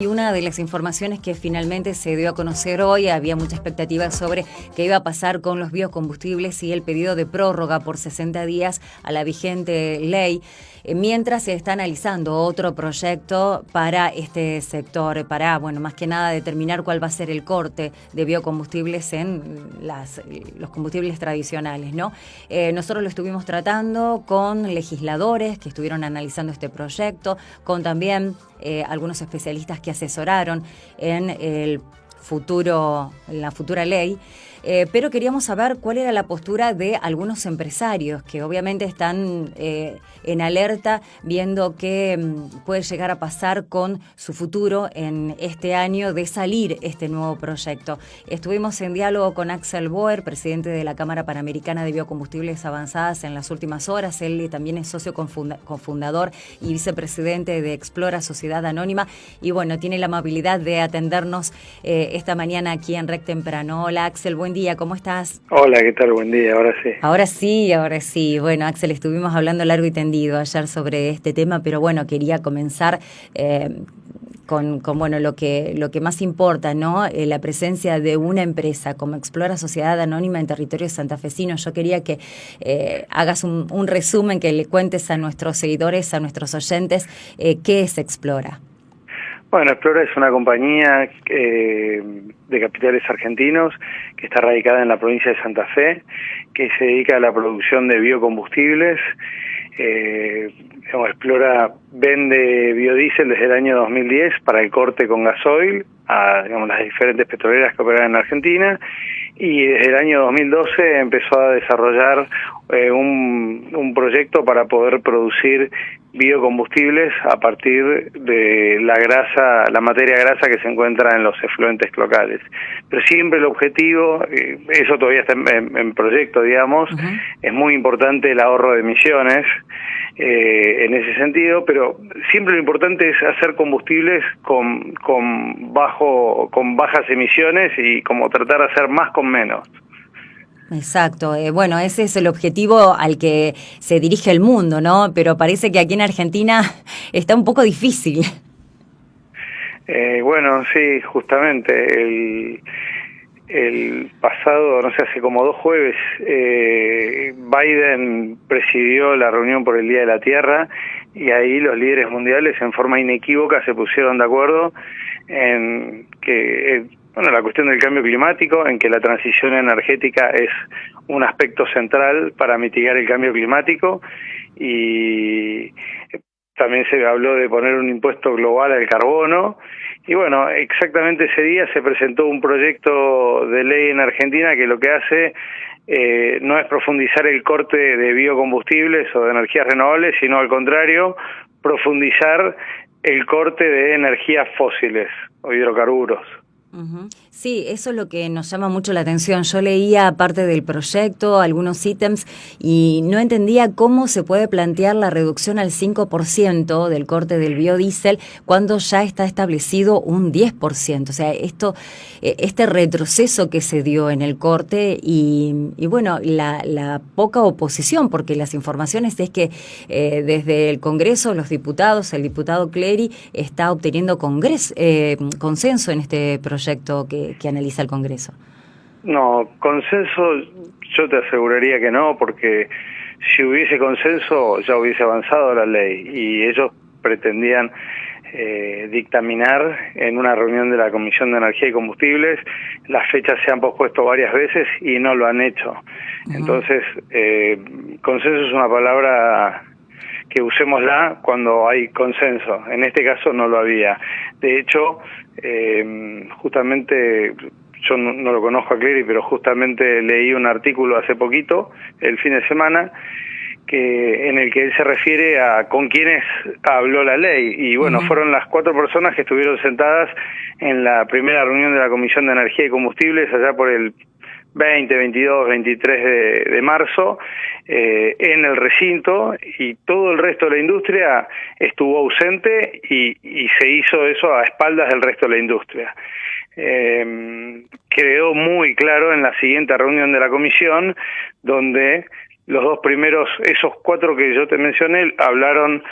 Y una de las informaciones que finalmente se dio a conocer hoy, había mucha expectativa sobre qué iba a pasar con los biocombustibles y el pedido de prórroga por 60 días a la vigente ley, mientras se está analizando otro proyecto para este sector, para, bueno, más que nada determinar cuál va a ser el corte de biocombustibles en los combustibles tradicionales, ¿no? Nosotros lo estuvimos tratando con legisladores que estuvieron analizando este proyecto, con también algunos especialistas que asesoraron en la futura ley, pero queríamos saber cuál era la postura de algunos empresarios que obviamente están en alerta viendo qué puede llegar a pasar con su futuro en este año de salir este nuevo proyecto. Estuvimos en diálogo con Axel Boer, presidente de la Cámara Panamericana de Biocombustibles Avanzadas, en las últimas horas. Él también es socio cofundador y vicepresidente de Explora Sociedad Anónima, y bueno, tiene la amabilidad de atendernos esta mañana aquí en REC Temprano. Hola Axel, buen día, ¿cómo estás? Hola, ¿qué tal? Buen día, ahora sí. Ahora sí. Bueno, Axel, estuvimos hablando largo y tendido ayer sobre este tema, pero bueno, quería comenzar con bueno, lo que más importa, ¿no? La presencia de una empresa como Explora Sociedad Anónima en territorio santafesino. Yo quería que hagas un resumen, que le cuentes a nuestros seguidores, a nuestros oyentes, qué es Explora. Bueno, Explora es una compañía de capitales argentinos que está radicada en la provincia de Santa Fe, que se dedica a la producción de biocombustibles. Explora vende biodiesel desde el año 2010 para el corte con gasoil a las diferentes petroleras que operan en Argentina, y desde el año 2012 empezó a desarrollar un proyecto para poder producir biocombustibles a partir de la materia grasa que se encuentra en los efluentes cloacales. Pero siempre el objetivo, eso todavía está en proyecto, digamos, es muy importante el ahorro de emisiones en ese sentido, pero siempre lo importante es hacer combustibles con bajas emisiones y como tratar de hacer más con menos. Exacto, bueno, ese es el objetivo al que se dirige el mundo, ¿no? Pero parece que aquí en Argentina está un poco difícil. Bueno, sí, justamente el pasado, no sé, hace como 2 jueves, Biden presidió la reunión por el Día de la Tierra, y ahí los líderes mundiales en forma inequívoca se pusieron de acuerdo en que la cuestión del cambio climático, en que la transición energética es un aspecto central para mitigar el cambio climático, y también se habló de poner un impuesto global al carbono. Y bueno, exactamente ese día se presentó un proyecto de ley en Argentina que lo que hace no es profundizar el corte de biocombustibles o de energías renovables, sino al contrario, profundizar el corte de energías fósiles o hidrocarburos. Sí, eso es lo que nos llama mucho la atención. Yo leía parte del proyecto, algunos ítems, y no entendía cómo se puede plantear la reducción al 5% del corte del biodiesel cuando ya está establecido un 10%. O sea, este retroceso que se dio en el corte y bueno, la poca oposición, porque las informaciones es que desde el Congreso, los diputados, el diputado Clery está obteniendo consenso en este proyecto que analiza el Congreso. No, consenso yo te aseguraría que no, porque si hubiese consenso ya hubiese avanzado la ley, y ellos pretendían dictaminar en una reunión de la Comisión de Energía y Combustibles. Las fechas se han pospuesto varias veces y no lo han hecho. Entonces, consenso es una palabra que usémosla cuando hay consenso. En este caso no lo había. De hecho, justamente, yo no lo conozco a Clery, pero justamente leí un artículo hace poquito, el fin de semana, en el que él se refiere a con quiénes habló la ley. Y bueno, fueron las 4 personas que estuvieron sentadas en la primera reunión de la Comisión de Energía y Combustibles allá por el 20, 22, 23 de marzo, en el recinto, y todo el resto de la industria estuvo ausente, y se hizo eso a espaldas del resto de la industria. Quedó muy claro en la siguiente reunión de la comisión, donde los 2 primeros, esos 4 que yo te mencioné, hablaron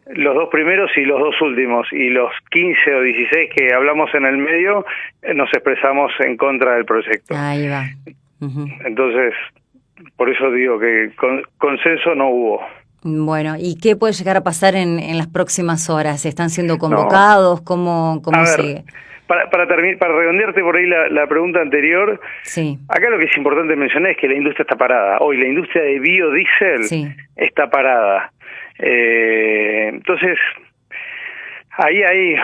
Los dos primeros y los dos últimos, y los 15 o 16 que hablamos en el medio, nos expresamos en contra del proyecto. Ahí va. Uh-huh. Entonces, por eso digo que consenso no hubo. Bueno, ¿y qué puede llegar a pasar en las próximas horas? ¿Están siendo convocados? ¿Cómo sigue? Para redondearte por ahí la pregunta anterior, sí. Acá lo que es importante mencionar es que la industria está parada. Hoy la industria de biodiesel está parada. Entonces, ahí hay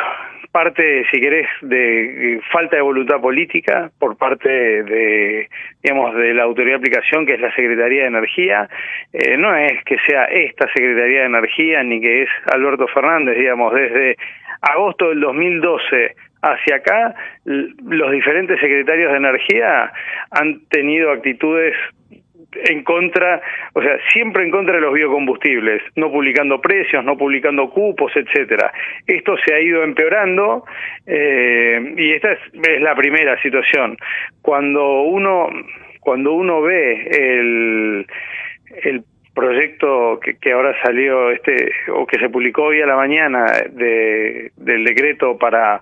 parte, si querés, de falta de voluntad política por parte de la autoridad de aplicación, que es la Secretaría de Energía. No es que sea esta Secretaría de Energía ni que es Alberto Fernández, desde agosto del 2012 hacia acá, los diferentes secretarios de Energía han tenido actitudes en contra, siempre en contra de los biocombustibles, no publicando precios, no publicando cupos, etcétera. Esto se ha ido empeorando y esta es la primera situación. Cuando uno ve el proyecto que ahora salió o que se publicó hoy a la mañana del decreto para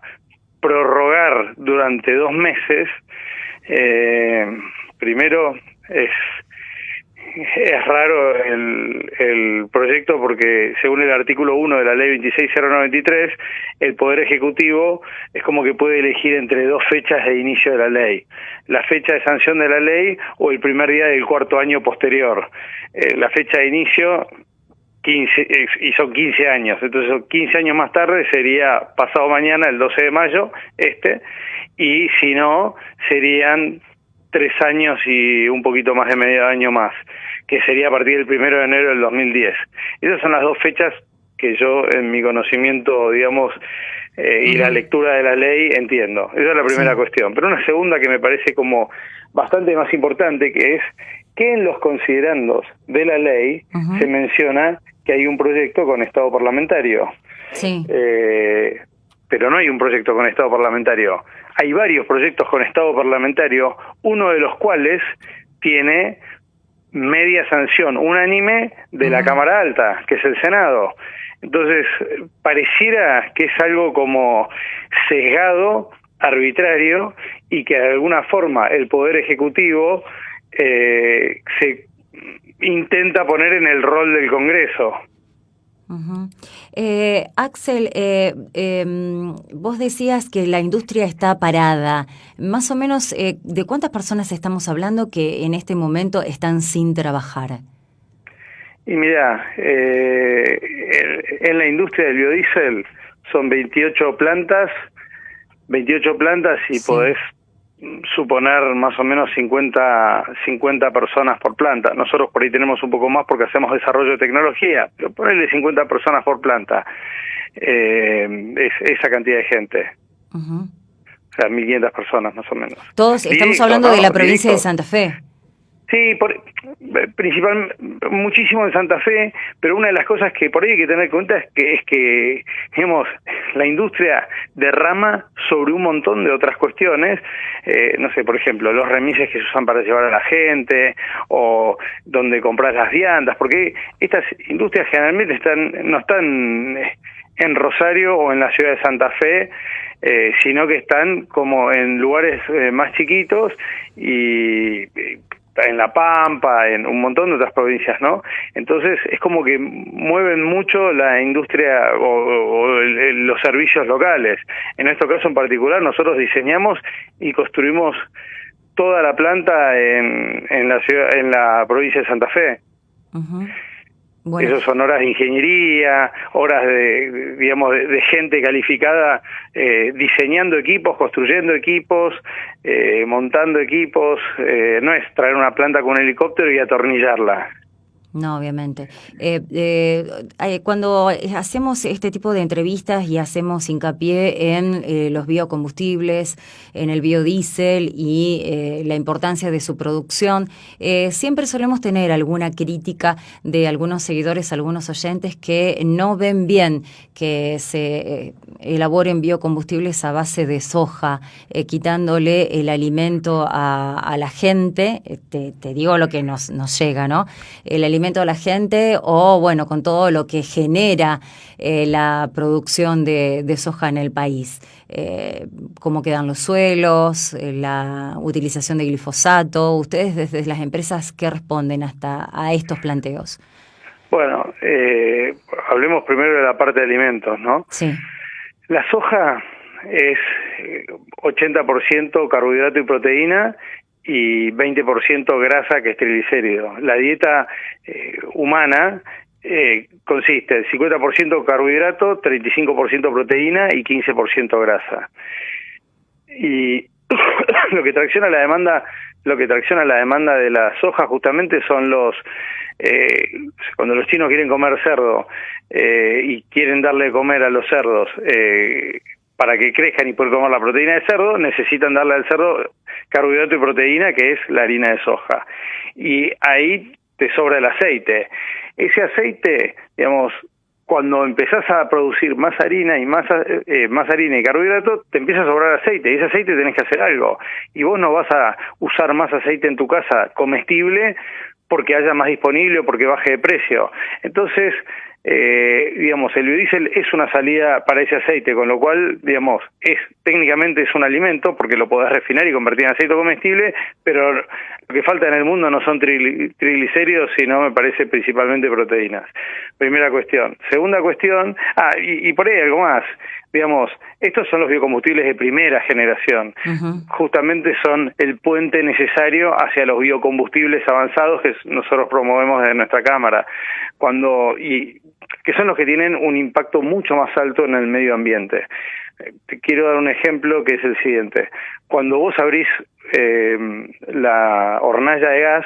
prorrogar durante 2 meses, primero es raro el proyecto porque según el artículo 1 de la ley 26.093, el Poder Ejecutivo es como que puede elegir entre 2 fechas de inicio de la ley: la fecha de sanción de la ley o el primer día del 4º año posterior. La fecha de inicio 15, y son 15 años, entonces 15 años más tarde sería pasado mañana, el 12 de mayo, y si no, serían 3 años y un poquito más de medio año más, que sería a partir del 1 de enero del 2010. Esas son las 2 fechas que yo, en mi conocimiento, y la lectura de la ley, entiendo. Esa es la primera cuestión. Pero una segunda que me parece como bastante más importante, que es que en los considerandos de la ley se menciona que hay un proyecto con estado parlamentario. Sí. Pero no hay un proyecto con estado parlamentario. Hay varios proyectos con estado parlamentario, uno de los cuales tiene media sanción unánime de la Cámara Alta, que es el Senado. Entonces, pareciera que es algo como sesgado, arbitrario, y que de alguna forma el Poder Ejecutivo se intenta poner en el rol del Congreso. Uh-huh. Axel, vos decías que la industria está parada. Más o menos, ¿de cuántas personas estamos hablando que en este momento están sin trabajar? Y mira, en la industria del biodiesel son 28 plantas y podés suponer más o menos 50 personas por planta. Nosotros por ahí tenemos un poco más porque hacemos desarrollo de tecnología, pero ponerle 50 personas por planta, es esa cantidad de gente. Uh-huh. O sea, 1.500 personas más o menos. Todos estamos hablando de la provincia de Santa Fe. Sí, muchísimo en Santa Fe, pero una de las cosas que por ahí hay que tener en cuenta es que digamos, la industria derrama sobre un montón de otras cuestiones, no sé, por ejemplo, los remises que se usan para llevar a la gente, o donde compras las viandas, porque estas industrias generalmente no están en Rosario o en la ciudad de Santa Fe, sino que están como en lugares más chiquitos y en La Pampa, en un montón de otras provincias, ¿no? Entonces es como que mueven mucho la industria o los servicios locales. En nuestro caso en particular, nosotros diseñamos y construimos toda la planta en la ciudad, en la provincia de Santa Fe. Uh-huh. Bueno. Esos son horas de ingeniería, horas de gente calificada, diseñando equipos, construyendo equipos, montando equipos. No es traer una planta con un helicóptero y atornillarla. No, obviamente. Cuando hacemos este tipo de entrevistas y hacemos hincapié en los biocombustibles, en el biodiesel y la importancia de su producción, siempre solemos tener alguna crítica de algunos seguidores, algunos oyentes que no ven bien que se elaboren biocombustibles a base de soja, quitándole el alimento a la gente. Te digo lo que nos llega, ¿no? El alimento alimento a la gente o, bueno, con todo lo que genera la producción de soja en el país? ¿Cómo quedan los suelos? La utilización de glifosato. ¿Ustedes desde las empresas qué responden hasta a estos planteos? Bueno, hablemos primero de la parte de alimentos, ¿no? Sí. La soja es 80% carbohidrato y proteína y 20% grasa, que es triglicérido. La dieta humana consiste en 50% carbohidrato, 35% proteína y 15% grasa. Y lo que tracciona la demanda de la soja justamente son cuando los chinos quieren comer cerdo y quieren darle de comer a los cerdos para que crezcan y poder comer la proteína de cerdo, necesitan darle al cerdo carbohidrato y proteína, que es la harina de soja. Y ahí te sobra el aceite. Ese aceite, digamos, cuando empezás a producir más harina y más harina y carbohidrato, te empieza a sobrar aceite, y ese aceite tenés que hacer algo. Y vos no vas a usar más aceite en tu casa comestible porque haya más disponible o porque baje de precio. Entonces, digamos, el biodiesel es una salida para ese aceite, con lo cual, digamos, técnicamente es un alimento porque lo podés refinar y convertir en aceite comestible, pero lo que falta en el mundo no son triglicéridos, sino, me parece, principalmente proteínas. Primera cuestión. Segunda cuestión, y por ahí algo más. Digamos, estos son los biocombustibles de primera generación. Justamente son el puente necesario hacia los biocombustibles avanzados que nosotros promovemos desde nuestra cámara, que son los que tienen un impacto mucho más alto en el medio ambiente. Te quiero dar un ejemplo, que es el siguiente. Cuando vos abrís la hornalla de gas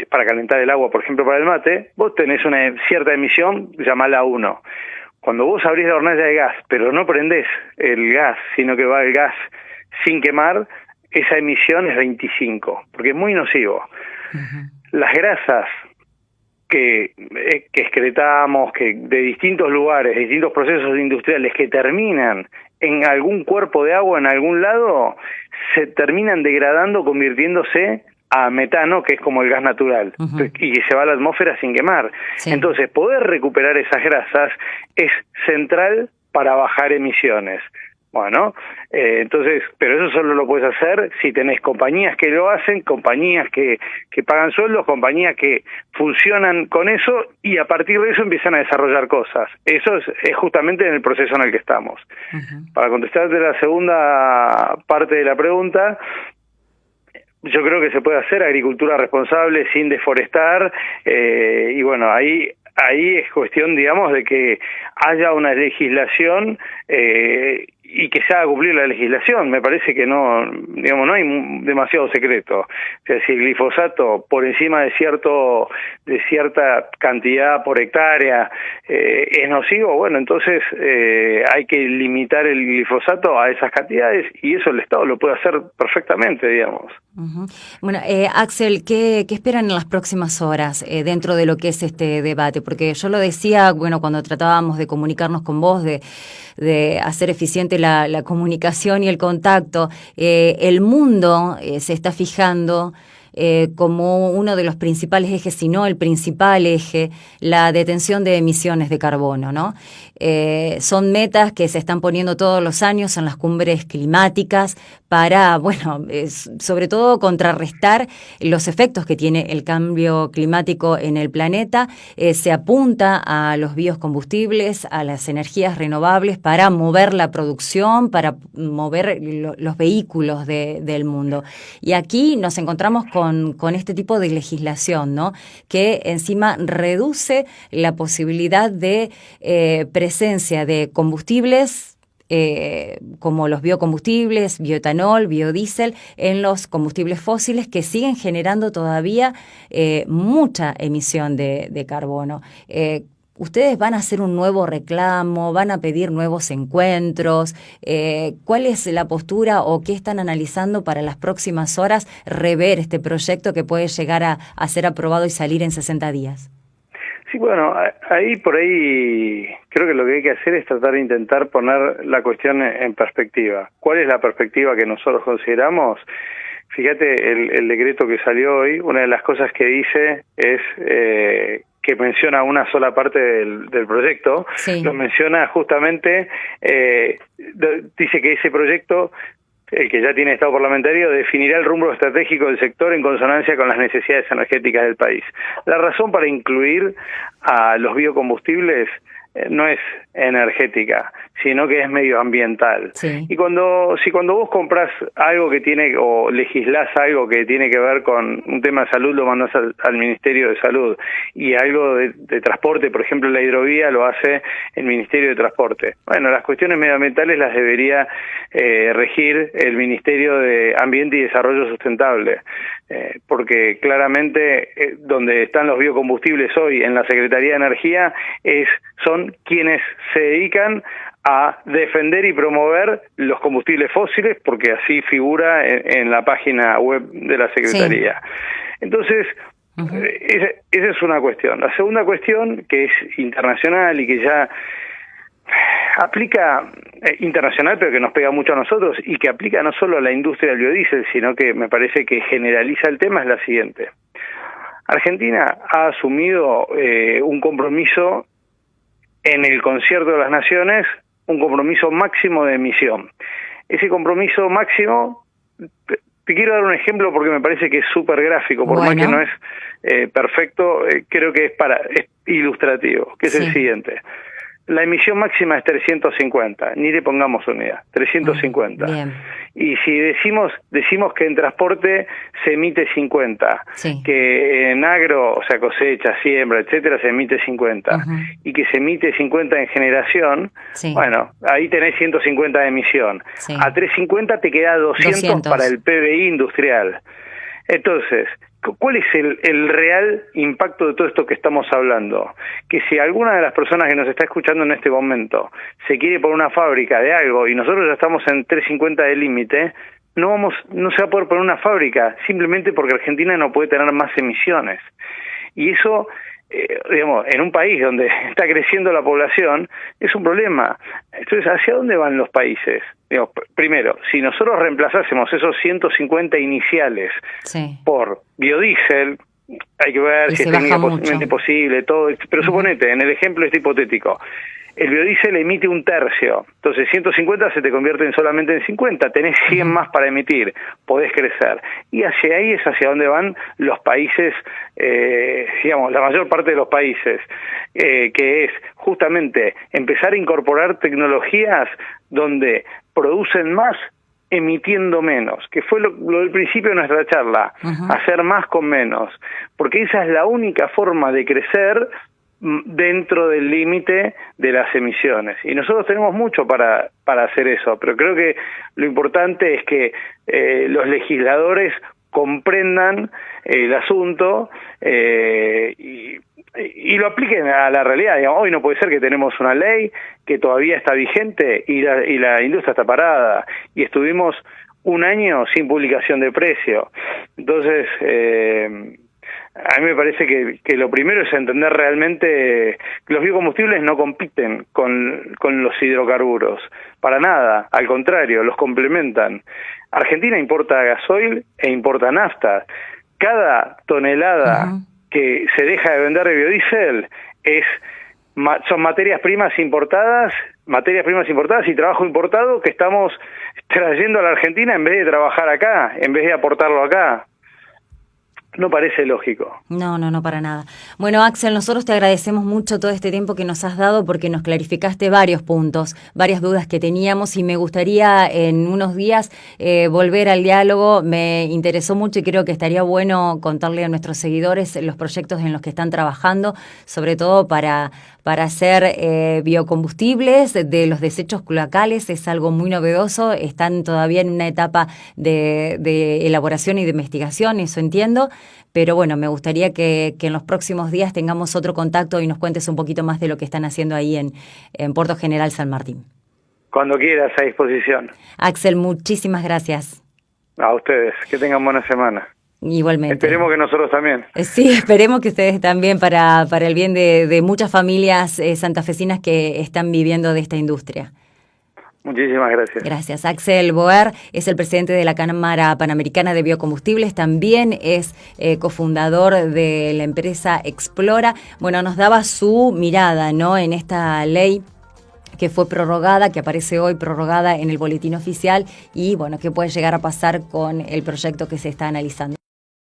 para calentar el agua, por ejemplo, para el mate, vos tenés una cierta emisión, llamala 1. Cuando vos abrís la hornalla de gas, pero no prendés el gas, sino que va el gas sin quemar, esa emisión es 25, porque es muy nocivo. Las grasas que excretamos, que de distintos lugares, de distintos procesos industriales, que terminan en algún cuerpo de agua en algún lado, se terminan degradando, convirtiéndose a metano, que es como el gas natural, y se va a la atmósfera sin quemar. Sí. Entonces, poder recuperar esas grasas es central para bajar emisiones. Bueno, entonces, pero eso solo lo puedes hacer si tenés compañías que lo hacen, compañías que pagan sueldos, compañías que funcionan con eso, y a partir de eso empiezan a desarrollar cosas. Eso es justamente en el proceso en el que estamos. Para contestarte la segunda parte de la pregunta, yo creo que se puede hacer agricultura responsable sin deforestar, y bueno, ahí es cuestión, digamos, de que haya una legislación y que se haga cumplir la legislación. Me parece que no, digamos, no hay demasiado secreto. O sea, si el glifosato por encima de cierta cantidad por hectárea es nocivo, bueno, entonces hay que limitar el glifosato a esas cantidades, y eso el Estado lo puede hacer perfectamente, digamos. Bueno, Axel, ¿qué esperan en las próximas horas dentro de lo que es este debate? Porque yo lo decía, bueno, cuando tratábamos de comunicarnos con vos, de hacer eficiente la comunicación y el contacto, el mundo se está fijando como uno de los principales ejes, si no el principal eje, la detención de emisiones de carbono, ¿no? Son metas que se están poniendo todos los años en las cumbres climáticas para, bueno, sobre todo contrarrestar los efectos que tiene el cambio climático en el planeta. Se apunta a los biocombustibles, a las energías renovables para mover la producción, para mover los vehículos del mundo. Y aquí nos encontramos con este tipo de legislación, ¿no? Que encima reduce la posibilidad de presencia de combustibles como los biocombustibles, bioetanol, biodiesel, en los combustibles fósiles, que siguen generando todavía mucha emisión de carbono. ¿Ustedes van a hacer un nuevo reclamo? ¿Van a pedir nuevos encuentros? ¿Cuál es la postura o qué están analizando para las próximas horas rever este proyecto que puede llegar a ser aprobado y salir en 60 días? Sí, bueno, por ahí creo que lo que hay que hacer es tratar de intentar poner la cuestión en perspectiva. ¿Cuál es la perspectiva que nosotros consideramos? Fíjate, el decreto que salió hoy, una de las cosas que dice es que menciona una sola parte del proyecto, sí. Lo menciona justamente, dice que ese proyecto, que ya tiene estado parlamentario, definirá el rumbo estratégico del sector en consonancia con las necesidades energéticas del país. La razón para incluir a los biocombustibles no es energética, sino que es medioambiental. Sí. Y cuando vos compras algo que tiene, o legislás algo que tiene que ver con un tema de salud, lo mandás al Ministerio de Salud, y algo de transporte, por ejemplo la hidrovía, lo hace el Ministerio de Transporte. Bueno, las cuestiones medioambientales las debería regir el Ministerio de Ambiente y Desarrollo Sustentable, porque claramente donde están los biocombustibles hoy en la Secretaría de Energía son quienes se dedican a defender y promover los combustibles fósiles, porque así figura en la página web de la Secretaría. Sí. Entonces, esa es una cuestión. La segunda cuestión, que es internacional y que ya aplica internacional, pero que nos pega mucho a nosotros y que aplica no solo a la industria del biodiesel, sino que me parece que generaliza el tema, es la siguiente. Argentina ha asumido un compromiso en el Concierto de las Naciones, un compromiso máximo de emisión. Ese compromiso máximo, te quiero dar un ejemplo porque me parece que es súper gráfico, por más que no es perfecto, creo que es ilustrativo, que es el siguiente. La emisión máxima es 350, ni le pongamos unidad, 350. Bien. Y si decimos que en transporte se emite 50, que en agro, o sea, cosecha, siembra, etcétera, se emite 50, y que se emite 50 en generación, bueno, ahí tenés 150 de emisión. A 350 te queda 200 para el PBI industrial. Entonces, ¿cuál es el real impacto de todo esto que estamos hablando? Que si alguna de las personas que nos está escuchando en este momento se quiere poner una fábrica de algo y nosotros ya estamos en 350 de límite, no se va a poder poner una fábrica simplemente porque Argentina no puede tener más emisiones. Y eso, digamos, en un país donde está creciendo la población, es un problema. Entonces, ¿hacia dónde van los países? Digamos, primero, si nosotros reemplazásemos esos 150 iniciales por biodiesel, hay que ver si es técnicamente posible, todo, pero suponete, en el ejemplo hipotético, el biodiesel emite un tercio, entonces 150 se te convierte solamente en 50, tenés 100 más para emitir, podés crecer. Y hacia ahí es hacia donde van los países, digamos, la mayor parte de los países, que es justamente empezar a incorporar tecnologías donde producen más emitiendo menos, que fue lo del principio de nuestra charla, hacer más con menos, porque esa es la única forma de crecer dentro del límite de las emisiones. Y nosotros tenemos mucho para hacer eso, pero creo que lo importante es que los legisladores comprendan el asunto y lo apliquen a la realidad. Digamos, hoy no puede ser que tenemos una ley que todavía está vigente y la industria está parada, y estuvimos un año sin publicación de precio. Entonces, a mí me parece que lo primero es entender realmente que los biocombustibles no compiten con los hidrocarburos, para nada, al contrario, los complementan. Argentina importa gasoil e importa nafta. Cada tonelada que se deja de vender de biodiesel son materias primas importadas y trabajo importado que estamos trayendo a la Argentina en vez de trabajar acá, en vez de aportarlo acá. No parece lógico. No, para nada. Bueno, Axel, nosotros te agradecemos mucho todo este tiempo que nos has dado porque nos clarificaste varios puntos, varias dudas que teníamos, y me gustaría en unos días volver al diálogo. Me interesó mucho y creo que estaría bueno contarle a nuestros seguidores los proyectos en los que están trabajando, sobre todo para hacer biocombustibles de los desechos cloacales. Es algo muy novedoso, están todavía en una etapa de elaboración y de investigación, eso entiendo. Pero bueno, me gustaría que en los próximos días tengamos otro contacto y nos cuentes un poquito más de lo que están haciendo ahí en Puerto General San Martín. Cuando quieras, a disposición. Axel, muchísimas gracias. A ustedes, que tengan buena semana. Igualmente. Esperemos que nosotros también. Sí, esperemos que ustedes también, para el bien de muchas familias santafesinas que están viviendo de esta industria. Muchísimas gracias. Gracias. Axel Boer es el presidente de la Cámara Panamericana de Biocombustibles, también es cofundador de la empresa Explora. Bueno, nos daba su mirada, ¿no?, en esta ley que fue prorrogada, que aparece hoy prorrogada en el boletín oficial y, bueno, qué puede llegar a pasar con el proyecto que se está analizando.